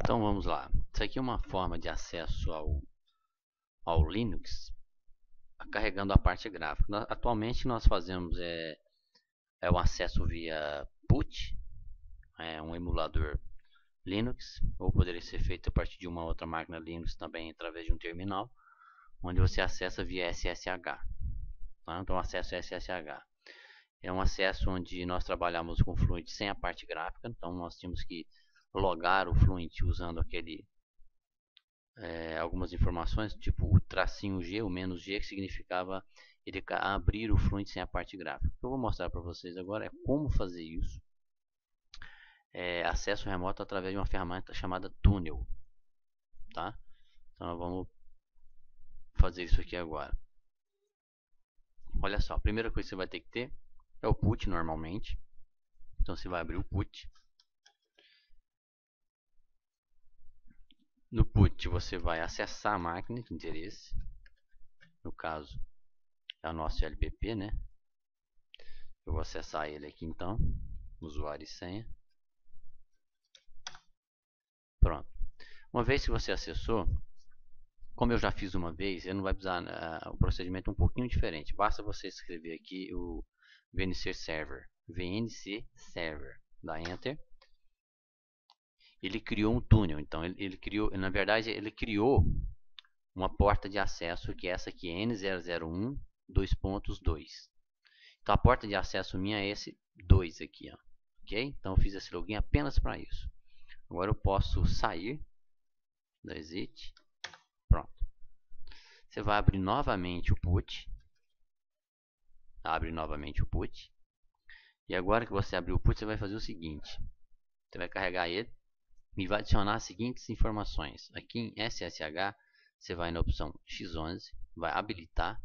Então vamos lá. Isso aqui é uma forma de acesso ao Linux, carregando a parte gráfica. Atualmente nós fazemos o acesso via boot, um emulador Linux, ou poderia ser feito a partir de uma outra máquina Linux também através de um terminal, onde você acessa via SSH. Tá? Então acesso SSH. É um acesso onde nós trabalhamos com o Fluent sem a parte gráfica, então nós tínhamos que logar o Fluent usando algumas informações, tipo o tracinho G, o menos G, que significava ele abrir o Fluent sem a parte gráfica. O que eu vou mostrar para vocês agora é como fazer isso. Acesso remoto através de uma ferramenta chamada Tunnel. Tá? Então nós vamos fazer isso aqui agora. Olha só, a primeira coisa que você vai ter que ter é o put normalmente. Então você vai abrir o put. No put você vai acessar a máquina de interesse. No caso é o nosso LPP, né? Eu vou acessar ele aqui então. Usuário e senha. Pronto. Uma vez que você acessou, como eu já fiz uma vez, eu não vai precisar, o procedimento é um pouquinho diferente. Basta você escrever aqui o VNC Server. VNC Server. Dá Enter. Ele criou um túnel. Então ele criou, na verdade, ele criou uma porta de acesso que é essa aqui, N001 2.2. Então a porta de acesso minha é esse 2 aqui, ó. Ok? Então eu fiz esse login apenas para isso. Agora eu posso sair da exit. Pronto. Você vai abrir novamente o put. Abre novamente o put. E agora que você abriu o put, você vai fazer o seguinte. Você vai carregar ele e vai adicionar as seguintes informações. Aqui em SSH, você vai na opção X11, vai habilitar,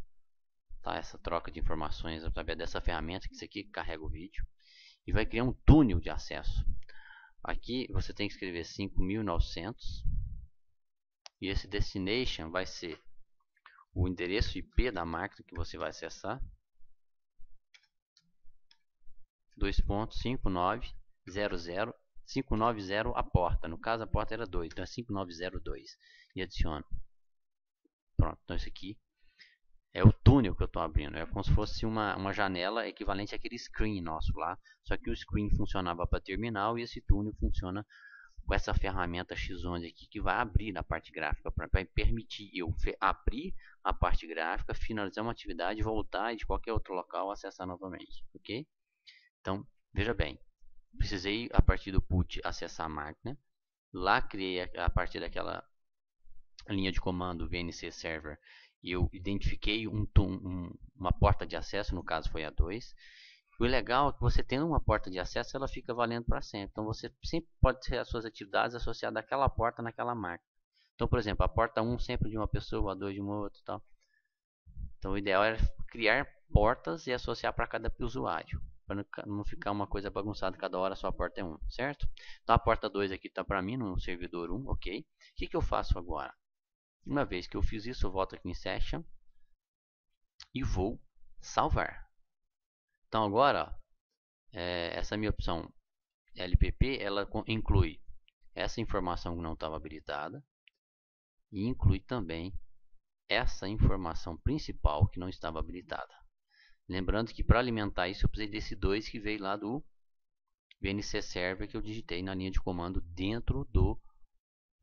tá, essa troca de informações através dessa ferramenta, que isso aqui carrega o vídeo. E vai criar um túnel de acesso. Aqui você tem que escrever 5900. E esse destination vai ser o endereço IP da máquina que você vai acessar. 2.5900 a porta. No caso a porta era 2, então é 5902. E adiciono. Pronto, então isso aqui é o túnel que eu estou abrindo. É como se fosse uma janela equivalente àquele screen nosso lá. Só que o screen funcionava para terminal e esse túnel funciona com essa ferramenta X11 aqui que vai abrir a parte gráfica, para permitir eu abrir a parte gráfica, finalizar uma atividade, voltar e de qualquer outro local acessar novamente, ok? Então, veja bem, precisei a partir do put acessar a máquina, lá criei a partir daquela linha de comando VNC Server, e eu identifiquei uma porta de acesso, no caso foi a 2. O legal é que você tendo uma porta de acesso, ela fica valendo para sempre. Então você sempre pode ter as suas atividades associadas àquela porta naquela máquina. Então, por exemplo, a porta 1 sempre de uma pessoa, a 2 de uma outra e tal. Então o ideal é criar portas e associar para cada usuário, para não ficar uma coisa bagunçada, cada hora só a porta é 1, certo? Então a porta 2 aqui está para mim no servidor 1, ok? O que eu faço agora? Uma vez que eu fiz isso, eu volto aqui em Session e vou salvar. Então agora, essa minha opção LPP, ela inclui essa informação que não estava habilitada e inclui também essa informação principal que não estava habilitada. Lembrando que para alimentar isso eu precisei desse 2 que veio lá do VNC Server que eu digitei na linha de comando dentro do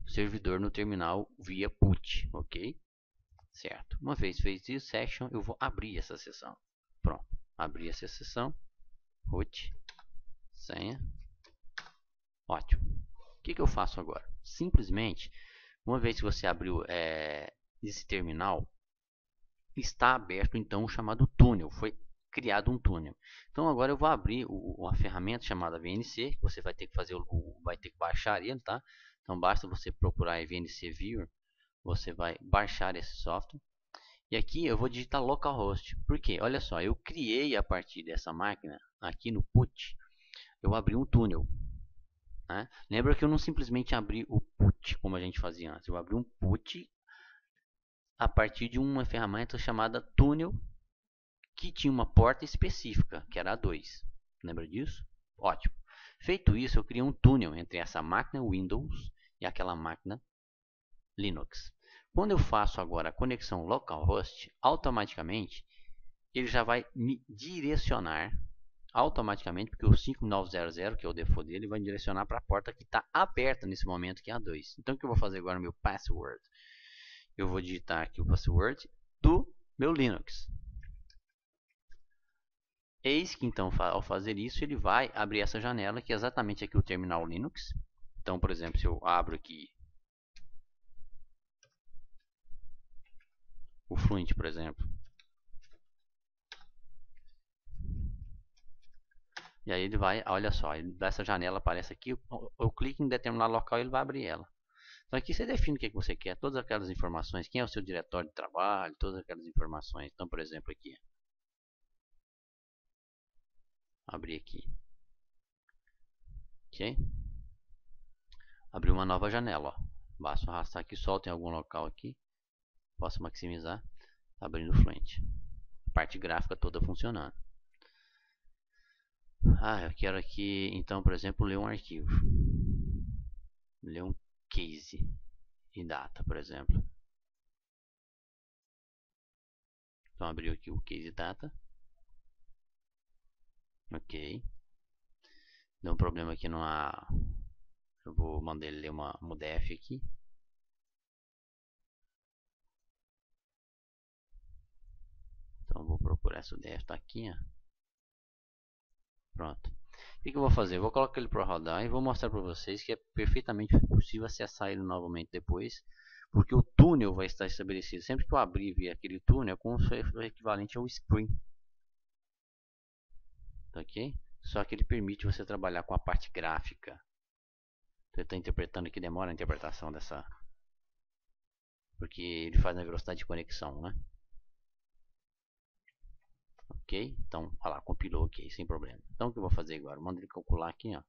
servidor no terminal via put, ok? Certo. Uma vez feito isso, Session, eu vou abrir essa sessão. Pronto. Abri essa sessão. Root. Senha. Ótimo. O que eu faço agora? Simplesmente, uma vez que você abriu esse terminal, está aberto então o chamado túnel. Foi criado um túnel. Então agora eu vou abrir uma ferramenta chamada VNC, que você vai ter que fazer, vai ter que baixar ele, tá? Então basta você procurar em VNC Viewer, você vai baixar esse software. E aqui eu vou digitar localhost. Por quê? Olha só, eu criei a partir dessa máquina, aqui no put, eu abri um túnel. Né? Lembra que eu não simplesmente abri o put como a gente fazia antes. Eu abri um put a partir de uma ferramenta chamada túnel, que tinha uma porta específica, que era a 2. Lembra disso? Ótimo. Feito isso, eu criei um túnel entre essa máquina Windows e aquela máquina Linux. Quando eu faço agora a conexão localhost, automaticamente ele já vai me direcionar automaticamente, porque o 5900, que é o default dele, vai me direcionar para a porta que está aberta nesse momento, que é a 2. Então o que eu vou fazer agora no meu password? Eu vou digitar aqui o password do meu Linux. Eis que então, ao fazer isso, ele vai abrir essa janela, que é exatamente aqui o terminal Linux. Então, por exemplo, se eu abro aqui o Fluent, por exemplo, e aí ele vai, olha só, dessa janela aparece aqui, eu clico em determinado local e ele vai abrir ela. Então aqui você define o que você quer, todas aquelas informações, quem é o seu diretório de trabalho, todas aquelas informações. Então, por exemplo, aqui, abrir aqui, ok? Abriu uma nova janela, ó. Basta arrastar aqui, solta em algum local aqui, posso maximizar, tá abrindo o Fluent. A parte gráfica toda funcionando. Eu quero aqui, então, por exemplo, ler um arquivo. Ler um case e data, por exemplo. Então, abriu aqui o case data. Ok. Deu um problema aqui numa... Eu vou mandar ele ler uma UDF aqui. Então, vou procurar essa UDF, tá aqui, ó. Pronto. O que eu vou fazer? Eu vou colocar ele para rodar e vou mostrar para vocês que é perfeitamente possível acessar ele novamente depois, porque o túnel vai estar estabelecido. Sempre que eu abrir e ver aquele túnel, é como se fosse o equivalente ao screen. Tá ok? Só que ele permite você trabalhar com a parte gráfica. Você está interpretando que demora a interpretação dessa... Porque ele faz na velocidade de conexão, né? Ok? Então, olha lá, compilou ok, sem problema. Então, o que eu vou fazer agora? Manda ele calcular aqui, ó.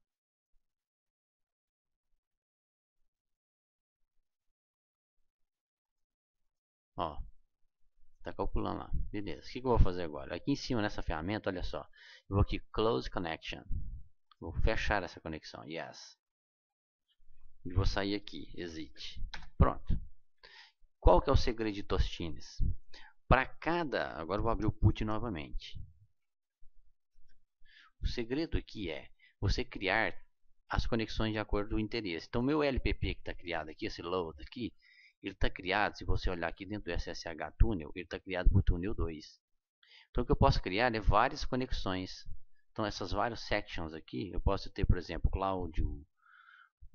Ó, tá calculando lá. Beleza. O que eu vou fazer agora? Aqui em cima nessa ferramenta, olha só. Eu vou aqui, Close Connection. Vou fechar essa conexão. Yes. E vou sair aqui, Exit. Pronto. Qual que é o segredo de Tostines? Para cada... Agora eu vou abrir o put novamente. O segredo aqui é você criar as conexões de acordo com o interesse. Então, meu LPP que está criado aqui, esse load aqui, ele está criado, se você olhar aqui dentro do SSH Tunnel, ele está criado por Tunnel 2. Então, o que eu posso criar é várias conexões. Então, essas várias sections aqui, eu posso ter, por exemplo, Cláudio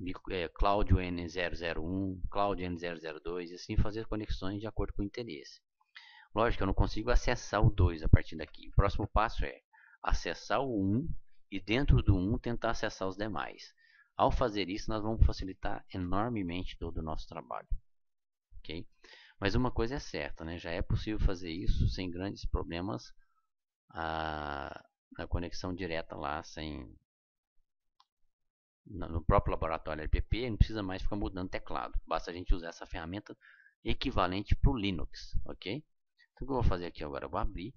N001, Cláudio N002, e assim fazer conexões de acordo com o interesse. Lógico que eu não consigo acessar o 2 a partir daqui. O próximo passo é acessar o 1 e dentro do 1 tentar acessar os demais. Ao fazer isso, nós vamos facilitar enormemente todo o nosso trabalho. Okay? Mas uma coisa é certa, né? Já é possível fazer isso sem grandes problemas na conexão direta lá, no próprio laboratório LPP, não precisa mais ficar mudando teclado. Basta a gente usar essa ferramenta equivalente para o Linux. Ok? Então, o que eu vou fazer aqui agora? Eu vou abrir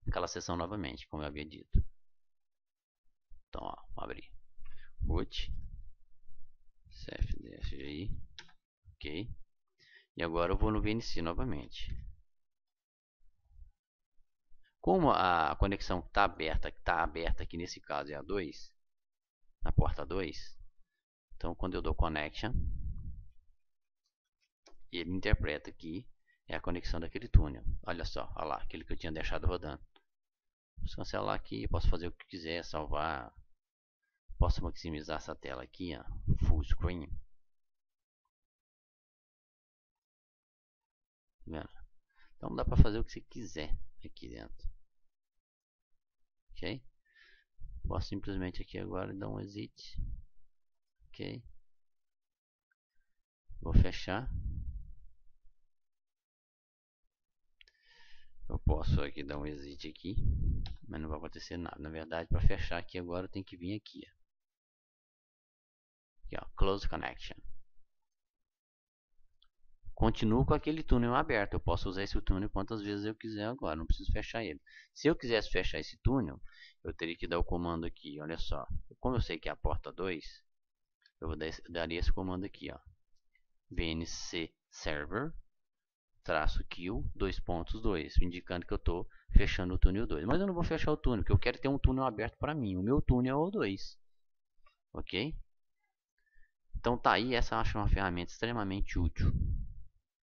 aquela sessão novamente, como eu havia dito. Então, ó, vou abrir. Root. CFDFGI. Ok. E agora eu vou no VNC novamente. Como a conexão está aberta aqui nesse caso é a 2, na porta 2, então quando eu dou connection, ele interpreta aqui é a conexão daquele túnel. Olha só, olha lá, aquele que eu tinha deixado rodando. Posso cancelar aqui, posso fazer o que quiser, salvar. Posso maximizar essa tela aqui, ó, full screen. Então dá para fazer o que você quiser aqui dentro. Ok? Posso simplesmente aqui agora dar um exit. Ok? Vou fechar. Eu posso aqui dar um exit aqui, mas não vai acontecer nada. Na verdade, para fechar aqui agora, eu tenho que vir aqui. Aqui, ó, Close Connection. Continuo com aquele túnel aberto. Eu posso usar esse túnel quantas vezes eu quiser agora. Não preciso fechar ele. Se eu quisesse fechar esse túnel, eu teria que dar o comando aqui. Olha só. Como eu sei que é a porta 2, daria esse comando aqui, ó. VNC server traço kill 2.2, indicando que eu estou fechando o túnel 2. Mas eu não vou fechar o túnel, porque eu quero ter um túnel aberto para mim. O meu túnel é o 2. Ok? Então tá aí, essa eu acho uma ferramenta extremamente útil.